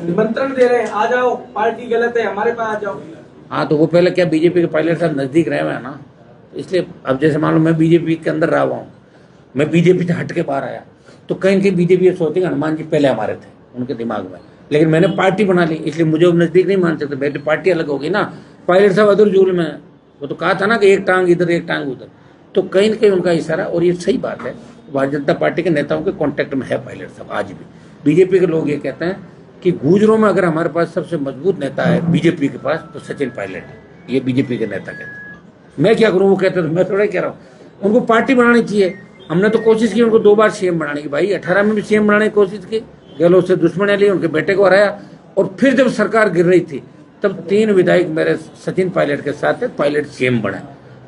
निमंत्रण दे रहे हैं, आ जाओ, पार्टी गलत है, हमारे पास आ जाओ। हाँ, तो वो पहले क्या बीजेपी के पायलट साहब नजदीक रहे हुए हैं ना, इसलिए अब जैसे मान लो मैं बीजेपी के अंदर रहा हुआ हूँ, मैं बीजेपी से हट के बाहर आया, तो कहीं न कहीं बीजेपी ये सोचती है हनुमान जी पहले हमारे थे उनके दिमाग में, लेकिन मैंने पार्टी बना ली, इसलिए मुझे अब नजदीक नहीं मान सकते, मेरी पार्टी अलग होगी ना। पायलट साहब अदुल जूल में है। वो तो कहा था ना कि एक टांग इधर एक टांग उधर, तो कहीं न कहीं उनका इशारा, और ये सही बात है, भारतीय जनता पार्टी के नेताओं के कॉन्टेक्ट में है पायलट साहब आज भी। बीजेपी के लोग ये कहते हैं कि गुजरों में अगर हमारे पास सबसे मजबूत नेता है बीजेपी के पास, तो सचिन पायलट है। ये बीजेपी के नेता कहते हैं। मैं क्या करूं, वो कहते हैं, मैं थोड़ा कह रहा हूं उनको पार्टी बनानी चाहिए। हमने तो कोशिश की उनको 2 बार सीएम बनाने की, भाई 18 में भी सीएम बनाने की कोशिश की, गहलोत से दुश्मनी ली, उनके बेटे को हराया, और फिर जब सरकार गिर रही थी तब 3 विधायक मेरे सचिन पायलट के साथ थे, पायलट सीएम बने।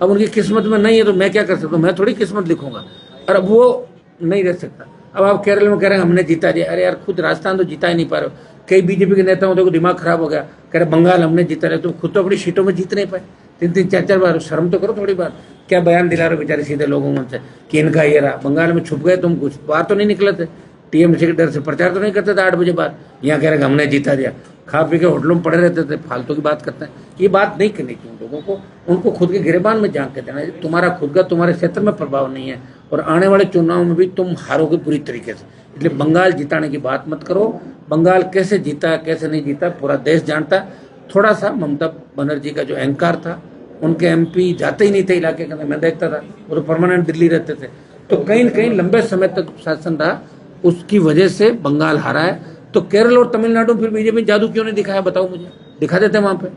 अब उनकी किस्मत में नहीं है तो मैं क्या कर सकता हूँ, मैं थोड़ी किस्मत लिखूंगा, और अब वो नहीं रह सकता। अब आप केरल में कह रहे हैं हमने जीता दिया, अरे यार खुद राजस्थान तो जीता ही नहीं पा रहे हो। कई बीजेपी के नेताओं को दिमाग खराब हो गया, कह रहे बंगाल हमने जीता रहे, तुम खुद तो अपनी सीटों में जीत नहीं पाए 3-3 4-4 बार, शर्म तो करो थोड़ी बार। क्या बयान दिला रहे हो बेचारे सीधे लोगों से कि इनका ये रहा, बंगाल में छुप गए तुम, कुछ बाहर तो नहीं निकले थे, टीएमसी के डर से प्रचार तो नहीं करते थे 8 बजे बाद, यहाँ कह रहे हमने जीता दिया, खा पी के होटलों में पड़े रहते थे, फालतू की बात करते हैं। ये बात नहीं करनी चाहिए लोगों को, उनको खुद के गिरेबान में झांक के देना, तुम्हारा खुद का तुम्हारे क्षेत्र में प्रभाव नहीं है, और आने वाले चुनाव में भी तुम हारोगे बुरी तरीके से। इसलिए बंगाल जिताने की बात मत करो, बंगाल कैसे जीता कैसे नहीं जीता पूरा देश जानता है। थोड़ा सा ममता बनर्जी का जो अहंकार था, उनके एमपी जाते ही नहीं थे इलाके के अंदर, मैं देखता था, वो तो परमानेंट दिल्ली रहते थे, तो कहीं न कहीं लंबे समय तक शासन रहा, उसकी वजह से बंगाल हारा है। तो केरल और तमिलनाडु फिर बीजेपी जादू क्यों नहीं दिखाया, बताओ मुझे, दिखा देते वहां पे।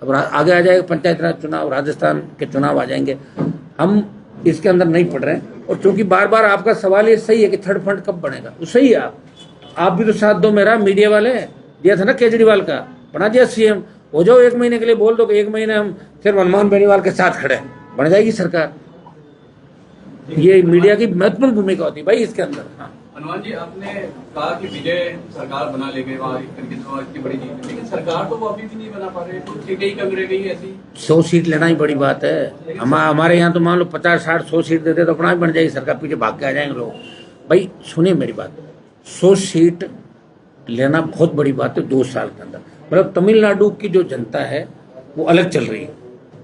अब आगे आ जाएगा पंचायत राज चुनाव, राजस्थान के चुनाव आ जाएंगे, हम इसके अंदर नहीं पड़ रहे हैं। और चूंकि बार बार आपका सवाल ये सही है कि थर्ड फ्रंट कब बनेगा, वो सही है, आप भी तो साथ दो मेरा, मीडिया वाले दिया था ना केजरीवाल का, बना दिया सीएम, हो जाओ 1 महीने के लिए, बोल दो कि 1 महीने हम सिर्फ हनुमान बेनीवाल के साथ खड़े हैं, बन जाएगी सरकार। ये मीडिया की महत्वपूर्ण भूमिका होती है भाई इसके अंदर। हाँ, हनुमान जी, आपने कहा कि विजय सरकार बना ले गए वहाँ करके, तो इतनी बड़ी जीत, लेकिन सरकार तो वो अभी भी नहीं बना पा रहे, तो सीटें ही कम रह गई ऐसी। 100 सीट लेना ही बड़ी बात है। हमारे यहाँ तो मान लो 50-60-100 सीट देते तो अपना भी बन जाएगी सरकार, पीछे भाग के आ जाएंगे लोग। भाई सुनिए मेरी बात, 100 सीट लेना बहुत बड़ी बात है 2 साल के अंदर। मतलब तमिलनाडु की जो जनता है वो अलग चल रही है,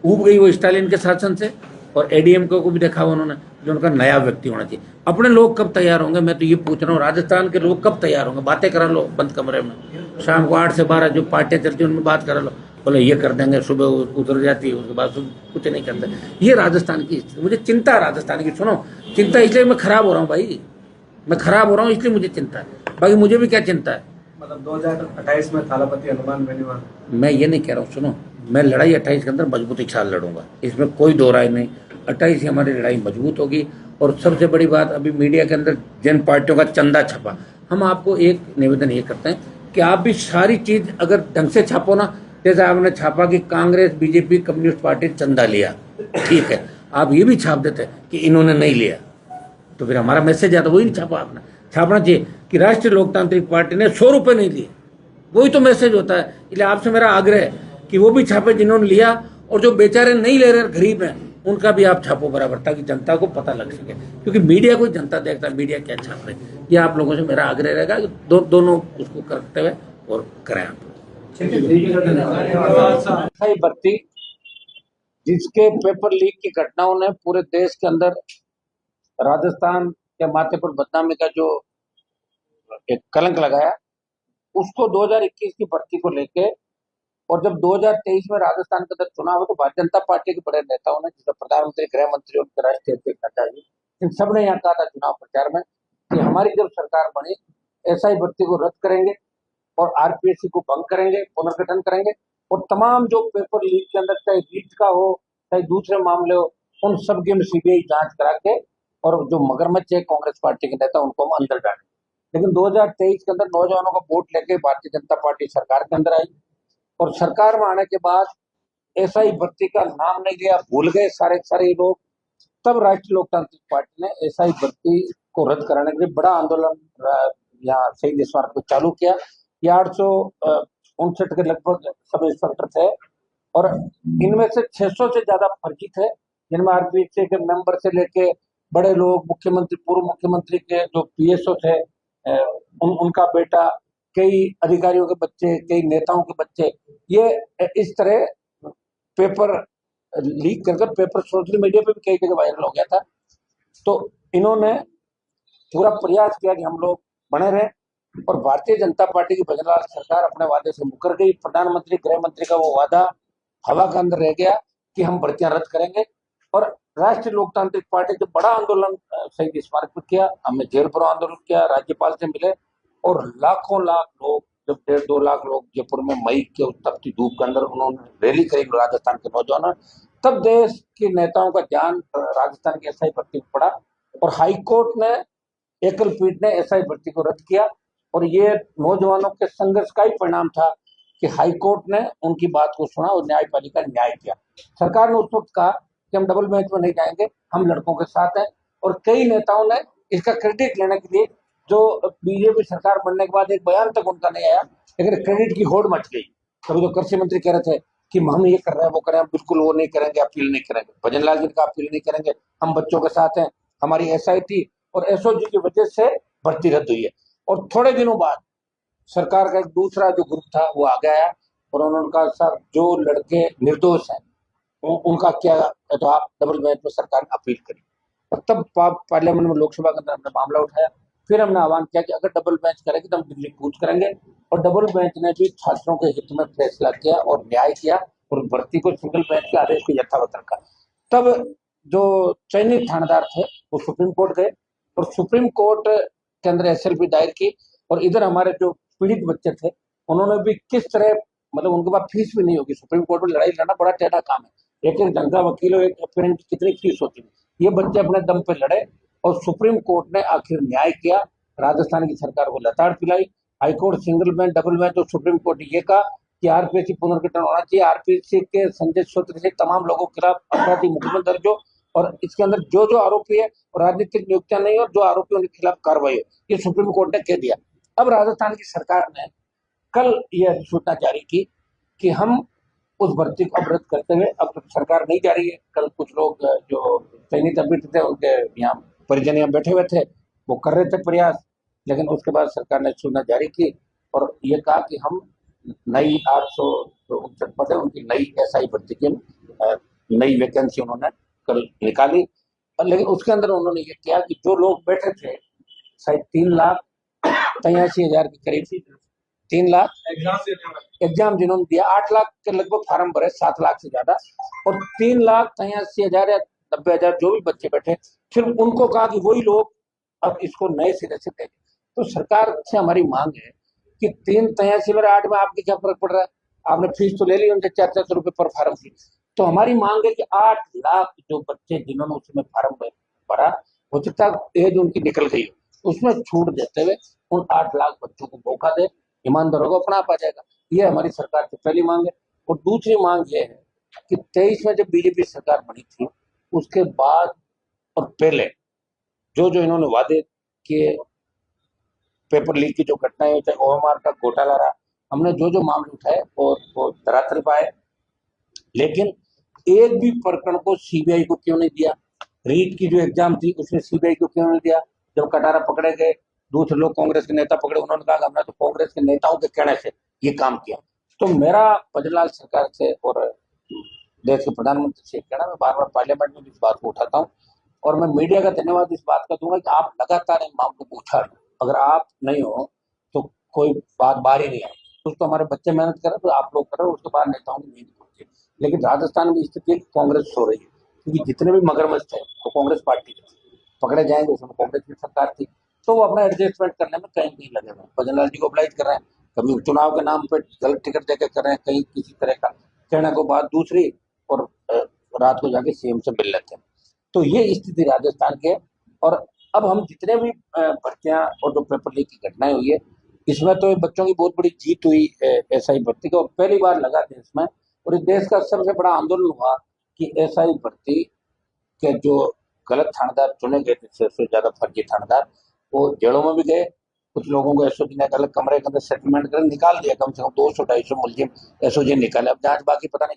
ऊब गई वो स्टालिन के शासन से, और एडीएमके को भी देखा उन्होंने, जो उनका नया व्यक्ति होना चाहिए। अपने लोग कब तैयार होंगे, मैं तो ये पूछ रहा हूँ, राजस्थान के लोग कब तैयार होंगे? बातें करा लो बंद कमरे में, शाम को 8 से 12 जो पार्टियां चलती हैं उनमें बात करा लो, बोले ये कर देंगे, सुबह उतर जाती है, उसके बाद कुछ नहीं करते। ये राजस्थान की स्थिति, मुझे चिंता है राजस्थान की। सुनो, चिंता इसलिए मैं खराब हो रहा हूँ भाई, मैं खराब हो रहा हूँ इसलिए मुझे चिंता है, बाकी मुझे भी क्या चिंता है। मतलब 2028 में थालापति हनुमान बेनीवाल। मैं ये नहीं कह रहा हूँ, सुनो, मैं लड़ाई 28 के अंदर मजबूती के साथ लड़ूंगा, इसमें कोई दो राय नहीं। 28 से हमारी लड़ाई मजबूत होगी। और सबसे बड़ी बात, अभी मीडिया के अंदर जिन पार्टियों का चंदा छपा, हम आपको एक निवेदन ये करते हैं कि आप भी सारी चीज अगर ढंग से छापो ना, जैसे आपने छापा कि कांग्रेस बीजेपी कम्युनिस्ट पार्टी चंदा लिया, ठीक है, आप ये भी छाप देते कि इन्होंने नहीं लिया, तो फिर हमारा मैसेज आता, वही नहीं छापा आपने। छापना चाहिए कि राष्ट्रीय लोकतांत्रिक पार्टी ने 100 रुपये नहीं लिए, वही तो मैसेज होता है। इसलिए आपसे मेरा आग्रह है कि वो भी छापे जिन्होंने लिया, और जो बेचारे नहीं ले रहे गरीब हैं उनका भी आप छापो बराबर, ताकि जनता को पता लग सके, क्योंकि मीडिया को जनता देखता है, मीडिया क्या छाप रहे। ये आप लोगों से मेरा आग्रह रहेगा कि दोनों उसको करते हुए और करें आप। सही बत्ती, जिसके पेपर लीक की घटनाओं ने पूरे देश के अंदर राजस्थान के माथे पर बदनामी का जो एक कलंक लगाया, उसको 2021 की भर्ती को लेके, और जब 2023 में राजस्थान के अंदर चुनाव हुआ तो भारतीय जनता पार्टी के बड़े नेताओं ने, जिसमें प्रधानमंत्री, गृह मंत्री, उनके राष्ट्रीय अध्यक्ष नड्डा जी, इन सब ने यहाँ कहा था चुनाव प्रचार में कि हमारी जब सरकार बनी एसआई भर्ती को रद्द करेंगे, और आरपीएससी को भंग करेंगे, पुनर्गठन करेंगे, और तमाम जो पेपर लीक के अंदर, चाहे रीट का हो चाहे दूसरे मामले हो, उन सब की हम सीबीआई जांच करा के, और जो मगरमच्छ है कांग्रेस पार्टी के नेता, उनको हम अंदर डालेंगे। लेकिन 2023 के अंदर नौजवानों का वोट लेके भारतीय जनता पार्टी सरकार के अंदर आई, और सरकार में आने के बाद एसआई भर्ती का नाम नहीं लिया, भूल गए सारे सारे लोग। तब राष्ट्रीय लोकतांत्रिक पार्टी ने एसआई भर्ती को रद्द कराने के लिए बड़ा आंदोलन यहाँ शहीद स्मारक को चालू किया। ये 859 के लगभग सब इंस्पेक्टर थे, और इनमें से 600 से ज्यादा फर्जी थे, जिनमें आरपीएससी के मेंबर से लेके बड़े लोग, मुख्यमंत्री, पूर्व मुख्यमंत्री के जो पीएसओ थे, उनका बेटा, कई अधिकारियों के बच्चे, कई नेताओं के बच्चे, ये इस तरह पेपर लीक कर पेपर सोशल मीडिया पे भी कई जगह वायरल हो गया था। तो इन्होंने पूरा प्रयास किया कि हम लोग बने रहे और भारतीय जनता पार्टी की भजनलाल सरकार अपने वादे से मुकर गई। प्रधानमंत्री, गृह मंत्री का वो वादा हवा के अंदर रह गया कि हम भर्तियां रद्द करेंगे। और राष्ट्रीय लोकतांत्रिक पार्टी ने बड़ा आंदोलन शहीद स्मारक पर किया, हमने जेल पर आंदोलन किया, राज्यपाल से मिले और लाखों लाख लोग, जब 1.5-2 लाख लोग जयपुर में मई के उत्तपती धूप के अंदर उन्होंने रैली करी राजस्थान के नौजवानों, तब देश के नेताओं का ध्यान राजस्थान की एसआई भर्ती पर पड़ा और हाईकोर्ट ने, एकल पीठ ने एसआई भर्ती को रद्द किया। और ये नौजवानों के संघर्ष का ही परिणाम था कि हाईकोर्ट ने उनकी बात को सुना और न्यायपालिका ने न्याय किया। सरकार ने उस वक्त कहा कि हम डबल बेंच में नहीं जाएंगे, हम लड़कों के साथ हैं। और कई नेताओं ने इसका क्रेडिट लेने के लिए, जो बीजेपी सरकार बनने के बाद एक बयान तक उनका नहीं आया, लेकिन क्रेडिट की होड़ मच गई। कभी तो कृषि मंत्री कह रहे थे कि हम ये कर रहे हैं, वो कर रहे हैं, बिल्कुल वो नहीं करेंगे, अपील नहीं करेंगे। भजनलाल जी का अपील नहीं करेंगे, हम बच्चों के साथ हैं, हमारी एसआईटी और एसओजी की वजह से भर्ती रद्द हुई है। और थोड़े दिनों बाद सरकार का एक दूसरा जो ग्रुप था वो आ गया और उन्होंने कहा सर जो लड़के निर्दोष हैं उनका क्या, तो आप डबल बेंच में सरकार ने अपील करी। और तब पार्लियामेंट में, लोकसभा के अंदर हमने मामला उठाया। फिर हमने आह्वान किया कि अगर डबल बेंच करेंगे तो हम दिल्ली कूच करेंगे। और डबल बेंच ने भी छात्रों के हित में फैसला किया और न्याय किया और भर्ती को सिंगल बेंच के आदेश को यथावत रखा। तब जो चयनित थानेदार थे वो सुप्रीम कोर्ट गए और सुप्रीम कोर्ट के अंदर एसएलपी दायर की। और इधर हमारे जो पीड़ित बच्चे थे उन्होंने भी किस तरह, मतलब उनके पास फीस भी नहीं होगी, सुप्रीम कोर्ट में लड़ाई लड़ना बड़ा टेढ़ा काम है, एक एक ढंग का वकील हो, एक एस्पिरेंट की कितनी फीस होती है। ये बच्चे अपने दम पे लड़े और सुप्रीम कोर्ट ने आखिर न्याय किया, राजस्थान की सरकार को लताड़ पिलाई। High court single bench, double bench, तो सुप्रीम कोर्ट ने ये कहा कि आरपीएससी पुनर्गठन होना चाहिए, आरपीएससी के संजय सूत्र से तमाम लोगों के खिलाफ अपराधी मुकदमा दर्ज हो और इसके अंदर जो जो आरोपी है और राजनीतिक नियुक्तियां नहीं हो, जो आरोपी उनके खिलाफ कार्रवाई हो, ये सुप्रीम कोर्ट ने कह दिया। अब राजस्थान की सरकार ने कल यह अधिसूचना जारी की कि हम उस भर्ती को अवरुद्ध करते हुए, अब सरकार नहीं जा रही है। कल कुछ लोग जो चयनित अभ्यर्थी थे उनके यहाँ परिजन यहाँ बैठे हुए थे, वो कर रहे थे प्रयास, लेकिन उसके बाद सरकार ने सूचना जारी की और ये कहा कि हम नई 859 पद है उनकी नई एसआई भर्ती की नई वैकेंसी उन्होंने कल निकाली। लेकिन उसके अंदर उन्होंने ये किया कि जो लोग बैठे थे, शायद 3,83,000 के करीब, 3 लाख एग्जाम जिन्होंने दिया, 8 लाख के लगभग फार्म भरे, 7 लाख से ज्यादा, और 3,83,000 या 90,000 जो भी बच्चे बैठे, फिर उनको कहा कि वही लोग अब इसको नए सिरे से देंगे। तो सरकार से हमारी मांग है कि 3,83 में 8 में आपके क्या फर्क पड़ रहा है, आपने फीस तो ले ली उनसे 400 रुपए पर फार्म की। तो हमारी मांग है कि 8 लाख जो बच्चे जिन्होंने उसमें फार्म भरा, हो सकता है एज उनकी निकल गई हो, उसमें छूट देते हुए उन 8 लाख बच्चों को मौका दे, ईमानदारों को अपना पा जाएगा। ये हमारी सरकार की पहली मांग है। और दूसरी मांग ये है कि 23 में जब बीजेपी सरकार बनी थी उसके बाद और पहले जो जो इन्होंने वादे किए, पेपर लीक की जो घटनाएं, चाहे ओएमआर का घोटाला रहा, हमने जो जो मामले उठाए वो धरातल पाए, लेकिन एक भी प्रकरण को सीबीआई को क्यों नहीं दिया। रीट की जो एग्जाम थी उसमें सीबीआई को क्यों नहीं दिया। जब कटारा पकड़े गए, दूसरे लोग कांग्रेस के नेता पकड़े, उन्होंने कहा हमने तो कांग्रेस के नेताओं के कहने से ये काम किया। तो मेरा भजनलाल सरकार से और देश के प्रधानमंत्री से कहना, मैं बार बार पार्लियामेंट में इस बात को उठाता हूँ और मैं मीडिया का धन्यवाद इस बात का दूंगा कि आप लगातार इन मामलों को उठा रहे हो। अगर आप नहीं हो तो कोई बात बाहर ही नहीं है। कुछ तो हमारे बच्चे मेहनत कर रहे, तो आप लोग कर रहे हो, उसके बाद नेताओं की नींद खुलती। लेकिन राजस्थान में स्थिति कांग्रेस हो रही है, क्योंकि जितने भी मगरमच्छ थे वो कांग्रेस पार्टी थे, पकड़े जाएंगे, उसमें कांग्रेस की सरकार थी, तो वो अपना एडजस्टमेंट करने में कहीं नहीं लगे हुए। भजनलाल जी को अप्लाई कर रहे हैं, कभी चुनाव के नाम पे गलत टिकट देकर कर रहे हैं, कहीं किसी तरह का कहने को बात दूसरी, और रात को जाके सीएम से मिल लेते हैं। तो ये स्थिति राजस्थान की है। और अब हम जितने भी भर्तियां और जो पेपर लीक की घटनाएं हुई है, इसमें तो बच्चों की बहुत बड़ी जीत हुई एसआई भर्ती को, पहली बार लगा देश में, और इस देश का सबसे बड़ा आंदोलन हुआ कि एसआई भर्ती के जो गलत थानेदार चुने गए थे, 600 से ज्यादा फर्जी थानेदार, वो जेलों में भी गए। कुछ लोगों को एसओजी ने अलग कमरे के अंदर सेटलमेंट कर निकाल दिया, कम से कम 200-250 मुलजिम एसओजी निकाले। अब जांच बाकी, पता नहीं